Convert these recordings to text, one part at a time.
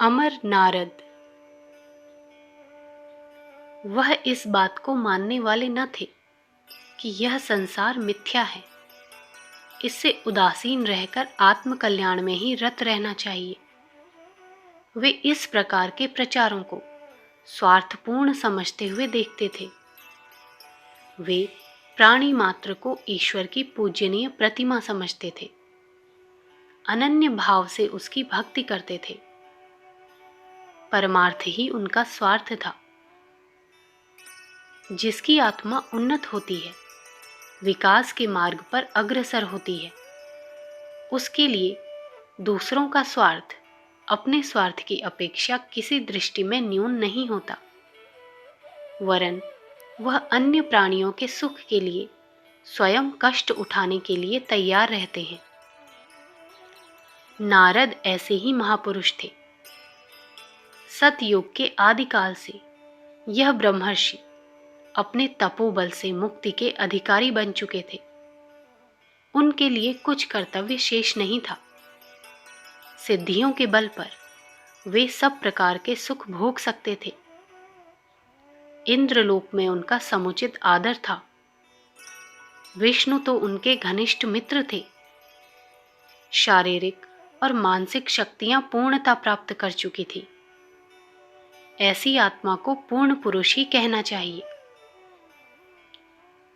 अमर नारद। वह इस बात को मानने वाले न थे कि यह संसार मिथ्या है। इससे उदासीन रहकर आत्म कल्याण में ही रत रहना चाहिए। वे इस प्रकार के प्रचारों को स्वार्थपूर्ण समझते हुए देखते थे। वे प्राणी मात्र को ईश्वर की पूजनीय प्रतिमा समझते थे। अनन्य भाव से उसकी भक्ति करते थे। परमार्थ ही उनका स्वार्थ था। जिसकी आत्मा उन्नत होती है, विकास के मार्ग पर अग्रसर होती है, उसके लिए दूसरों का स्वार्थ अपने स्वार्थ की अपेक्षा किसी दृष्टि में न्यून नहीं होता, वरन वह अन्य प्राणियों के सुख के लिए स्वयं कष्ट उठाने के लिए तैयार रहते हैं। नारद ऐसे ही महापुरुष थे। सतयुग के आदिकाल से यह ब्रह्मर्षि अपने तपोबल से मुक्ति के अधिकारी बन चुके थे। उनके लिए कुछ कर्तव्य शेष नहीं था। सिद्धियों के बल पर वे सब प्रकार के सुख भोग सकते थे। इंद्रलोक में उनका समुचित आदर था। विष्णु तो उनके घनिष्ठ मित्र थे। शारीरिक और मानसिक शक्तियां पूर्णता प्राप्त कर चुकी थी। ऐसी आत्मा को पूर्ण पुरुष ही कहना चाहिए।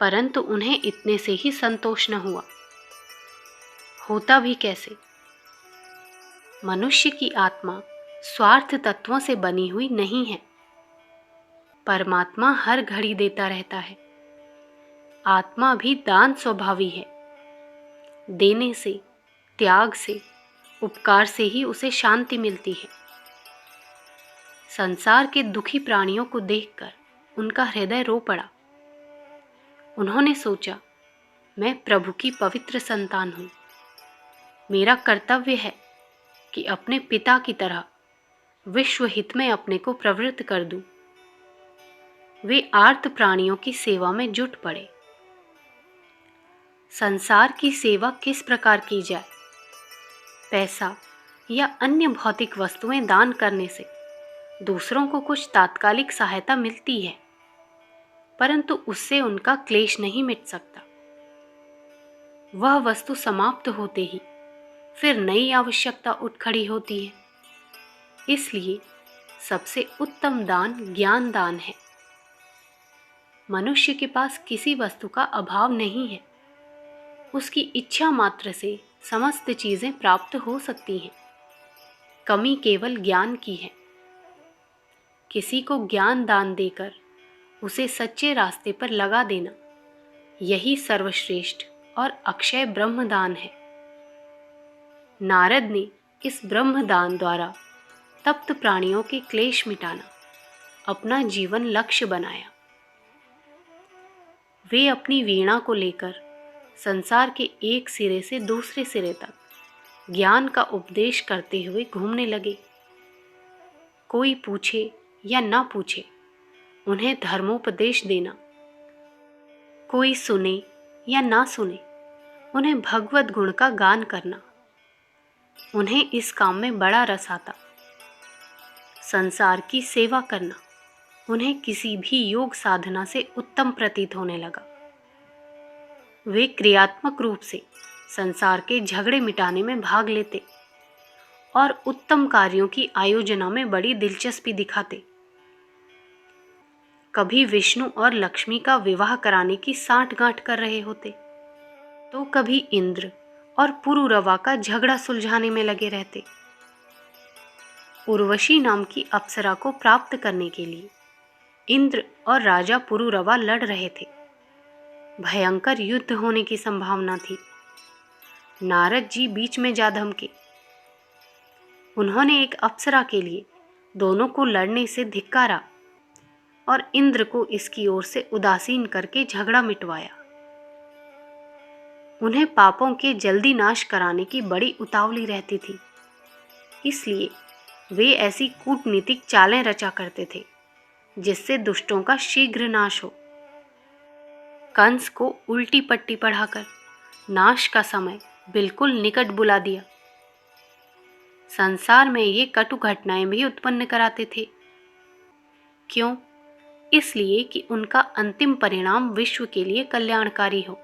परंतु उन्हें इतने से ही संतोष न हुआ। होता भी कैसे? मनुष्य की आत्मा स्वार्थ तत्वों से बनी हुई नहीं है। परमात्मा हर घड़ी देता रहता है। आत्मा भी दान स्वभावी है। देने से, त्याग से, उपकार से ही उसे शांति मिलती है। संसार के दुखी प्राणियों को देखकर उनका हृदय रो पड़ा। उन्होंने सोचा, मैं प्रभु की पवित्र संतान हूं। मेरा कर्तव्य है कि अपने पिता की तरह विश्व हित में अपने को प्रवृत्त कर दूं। वे आर्त प्राणियों की सेवा में जुट पड़े। संसार की सेवा किस प्रकार की जाए? पैसा या अन्य भौतिक वस्तुएं दान करने से दूसरों को कुछ तात्कालिक सहायता मिलती है, परंतु उससे उनका क्लेश नहीं मिट सकता। वह वस्तु समाप्त होते ही फिर नई आवश्यकता उठ खड़ी होती है। इसलिए सबसे उत्तम दान ज्ञान दान है। मनुष्य के पास किसी वस्तु का अभाव नहीं है। उसकी इच्छा मात्र से समस्त चीजें प्राप्त हो सकती हैं। कमी केवल ज्ञान की है। किसी को ज्ञान दान देकर उसे सच्चे रास्ते पर लगा देना, यही सर्वश्रेष्ठ और अक्षय ब्रह्मदान है। नारद ने इस ब्रह्मदान द्वारा तप्त प्राणियों के क्लेश मिटाना अपना जीवन लक्ष्य बनाया। वे अपनी वीणा को लेकर संसार के एक सिरे से दूसरे सिरे तक ज्ञान का उपदेश करते हुए घूमने लगे। कोई पूछे या ना पूछे, उन्हें धर्मोपदेश देना, कोई सुने या ना सुने, उन्हें भगवत गुण का गान करना, उन्हें इस काम में बड़ा रस आता। संसार की सेवा करना उन्हें किसी भी योग साधना से उत्तम प्रतीत होने लगा। वे क्रियात्मक रूप से संसार के झगड़े मिटाने में भाग लेते और उत्तम कार्यों की आयोजना में बड़ी दिलचस्पी दिखाते। कभी विष्णु और लक्ष्मी का विवाह कराने की सांठगांठ कर रहे होते, तो कभी इंद्र और पुरुरवा का झगड़ा सुलझाने में लगे रहते। उर्वशी नाम की अप्सरा को प्राप्त करने के लिए इंद्र और राजा पुरुरवा लड़ रहे थे। भयंकर युद्ध होने की संभावना थी। नारद जी बीच में जा धमके। उन्होंने एक अप्सरा के लिए दोनों को लड़ने से धिक्कारा और इंद्र को इसकी ओर से उदासीन करके झगड़ा मिटवाया। उन्हें पापों के जल्दी नाश कराने की बड़ी उतावली रहती थी, इसलिए वे ऐसी कूटनीतिक चालें रचा करते थे जिससे दुष्टों का शीघ्र नाश हो। कंस को उल्टी पट्टी पढ़ाकर नाश का समय बिल्कुल निकट बुला दिया। संसार में ये कटु घटनाएं भी उत्पन्न कराते थे। क्यों? इसलिए कि उनका अंतिम परिणाम विश्व के लिए कल्याणकारी हो।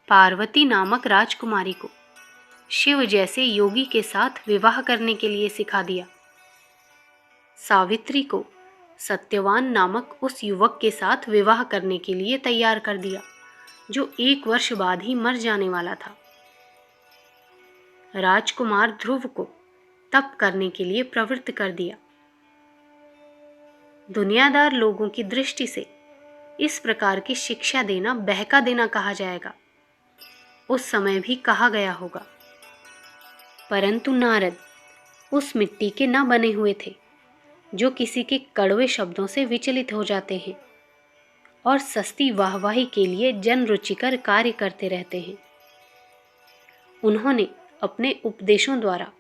पार्वती नामक राजकुमारी को शिव जैसे योगी के साथ विवाह करने के लिए सिखा दिया। सावित्री को सत्यवान नामक उस युवक के साथ विवाह करने के लिए तैयार कर दिया जो 1 वर्ष बाद ही मर जाने वाला था। राजकुमार ध्रुव को तप करने के लिए प्रवृत्त कर दिया। दुनियादार लोगों की दृष्टि से इस प्रकार की शिक्षा देना बहका देना कहा जाएगा। उस समय भी कहा गया होगा। परंतु नारद उस मिट्टी के न बने हुए थे जो किसी के कड़वे शब्दों से विचलित हो जाते हैं और सस्ती वाहवाही के लिए जन रुचिकर कार्य करते रहते हैं। उन्होंने अपने उपदेशों द्वारा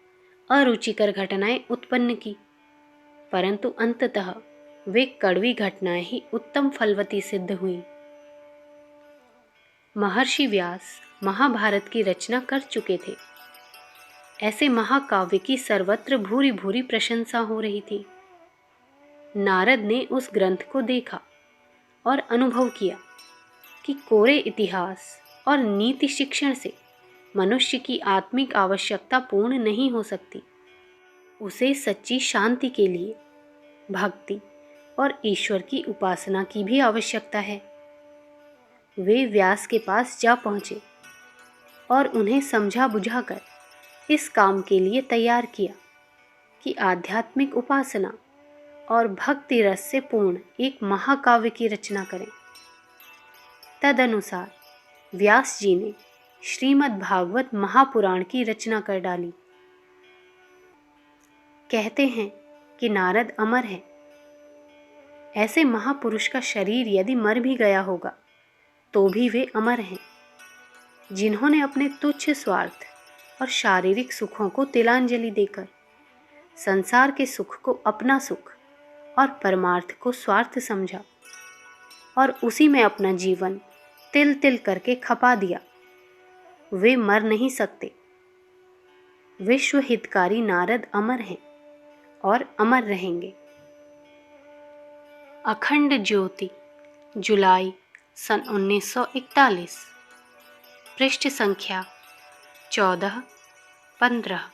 अरुचिकर घटनाएं उत्पन्न की, परंतु अंततः वे कड़वी घटनाएं ही उत्तम फलवती सिद्ध हुई। महर्षि व्यास महाभारत की रचना कर चुके थे। ऐसे महाकाव्य की सर्वत्र भूरी भूरी प्रशंसा हो रही थी। नारद ने उस ग्रंथ को देखा और अनुभव किया कि कोरे इतिहास और नीति शिक्षण से मनुष्य की आत्मिक आवश्यकता पूर्ण नहीं हो सकती। उसे सच्ची शांति के लिए भक्ति और ईश्वर की उपासना की भी आवश्यकता है। वे व्यास के पास जा पहुँचे और उन्हें समझा बुझाकर इस काम के लिए तैयार किया कि आध्यात्मिक उपासना और भक्ति रस से पूर्ण एक महाकाव्य की रचना करें। तदनुसार व्यास जी ने श्रीमद् भागवत महापुराण की रचना कर डाली। कहते हैं कि नारद अमर है। ऐसे महापुरुष का शरीर यदि मर भी गया होगा तो भी वे अमर हैं, जिन्होंने अपने तुच्छ स्वार्थ और शारीरिक सुखों को तिलांजलि देकर संसार के सुख को अपना सुख और परमार्थ को स्वार्थ समझा और उसी में अपना जीवन तिल तिल करके खपा दिया। वे मर नहीं सकते। विश्व हितकारी नारद अमर हैं और अमर रहेंगे। अखंड ज्योति, जुलाई सन 1941, पृष्ठ संख्या 14-15।